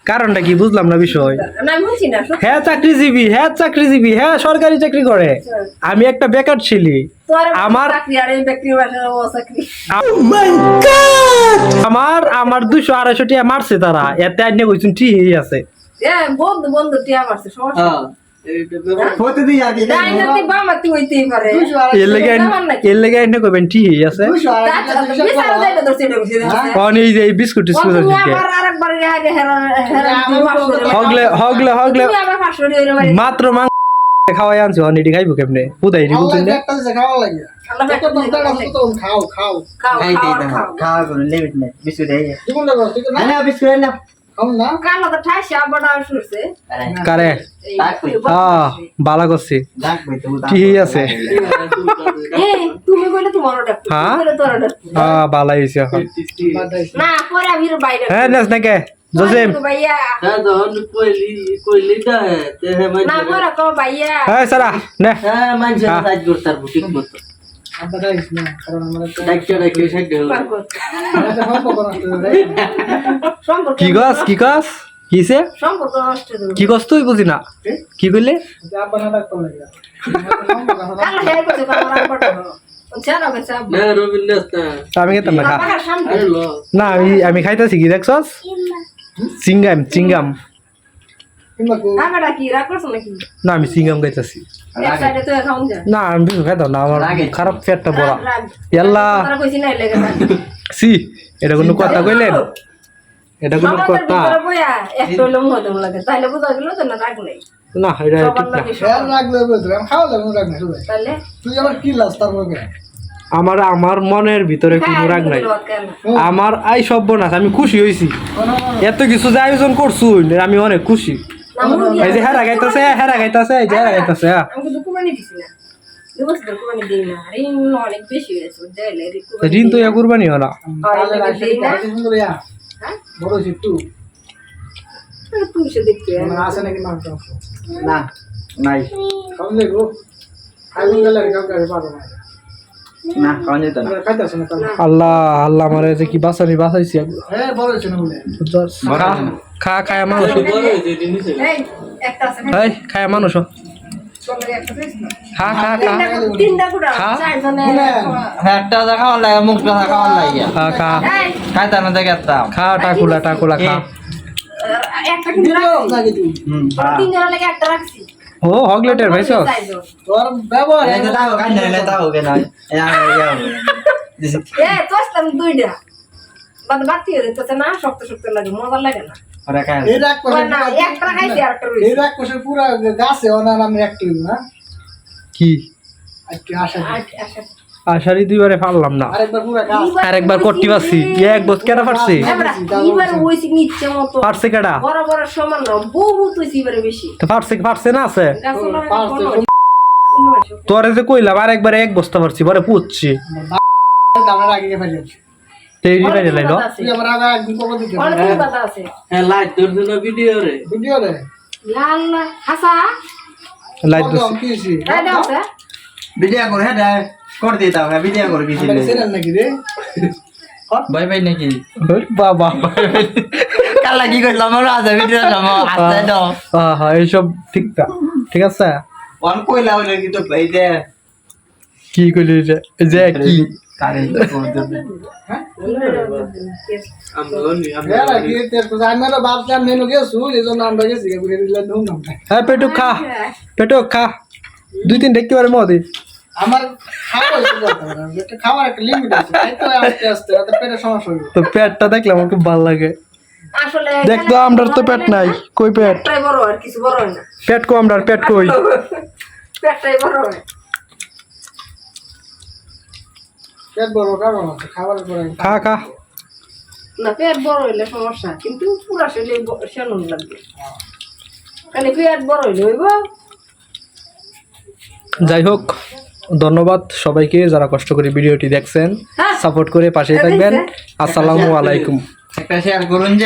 কারণটা কি বুঝলাম না বিষয়। হ্যাঁ চাকরিজীবী, হ্যাঁ সরকারি চাকরি করে, আমি একটা বেকার ছেলে। আমার 200-250 টিয়া মারছে তারা, এতে আইনে কইছেন ঠিক আছে। বন্ধু টিয়া মারছে সমস্যা বিস্কুট মাত্র খাওয়াই আনছি, অনেক খাইবো কেমনে বুঝাই বালা করছি ঠিক আছে। বালা হয়েছে এখন হ্যাঁ নেস নাকি জোসেফ হ্যাঁ সারা নে কি গছ কি কস কিসে কি কস তুই বুঝি না কি কইলে আমি খেতাম না খা না আমি খাইতেছি কি দেখছস চিংগাম না আমি চিংগাম খাইতেছি না আমি কিছু খাইতাম না আমার খারাপ পেটটা বড় ইয়াল্লা সি এটা কোনো কথা কইলেন এটা কোনো কথা না এটা আমার মনের ভিতরে কোনো রাগ নাই আমার আই সর্বনাশ আমি খুশি হয়েছি এত কিছু যে আয়োজন করছু আমি অনেক খুশি এই যে হেরা গাইতেছে এই যে হেরা গাইতেছে ঋণ তো কুরবানি হলো আল্লাহ আল্লাহ আমার কি বাঁচাইছি খায়া মানুষ খায়া মানুষ টাকুলা খা ও হগলেটের ভাইছ তোর ব্যবহার এই দাও গান নাইলে দাও কেন দুইটা বাদ বাতি হয়ে যেতেছে না শক্ত শক্ত লাগে মজা লাগে না আরে কাজ এই রাখ করে না একটা খাইছি আরেকটা রইছে এই রাখ কোষের পুরো গাছে ওনার আমি একটা না কি আজকে আশারি দুইবারে পারলাম না আরেকবার পুরো গাছ আরেকবার করতে পারছি এক বস কেডা পারছি এবার ওইছি নিচে মতো পারছে কেডা বড় বড় সমান না বহুত হইছে এবারে বেশি তো পারছে না আছে তোরে যে কইলাম আরেকবার এক বস্তা পারছি পরে পুচ্ছি দামের আগে ফেলেছি তেরি বাইরে লাইলো তুই আমার আগে একদিন কবে দিতে অনেক কথা আছে হ্যাঁ লাইট তোর জন্য ভিডিও রে লাল হাসা লাইট দস কিছি তাই দাও স্যার ভিডিও করে হ্যাঁ কর দিতা হবে ভিডিও করে কিছু আমি ছিলেন নাকি রে বাই বাই নাকি বাবা কালা কি কইলাম আমরা আজ ভিডিও নাম আসতে দাও হ্যাঁ এইসব ঠিক আছে অন কইলা হইলো কি তো এই যে কি কইলি যে কি কারে হ্যাঁ পেটু খা 2-3 দেখতে পারে মদি আমার খাওয়ার একটা লিমিট আছে আস্তে আস্তে পেটের সমস্যা হবে তো পেটটা দেখলে আমার খুব ভালো লাগে আসলে দেখ তো আমরার তো পেট নাই কই পেট পেটটাই বড় আর কিছু বড় হয় না পেট কো আমরার পেট কই পেটটাই বড় হয় পেট বড় কারণ আছে খাবারের পরে খা না পেট বড় হইলে সমস্যা কিন্তু পুরা শরীরে শানুন লাগবে খালি পেট বড় হইলে হইব যাই হোক ধন্যবাদ সবাইকে যারা কষ্ট করে ভিডিওটি দেখছেন সাপোর্ট করে পাশেই থাকবেন আসসালামু আলাইকুম একটা শেয়ার করুন যে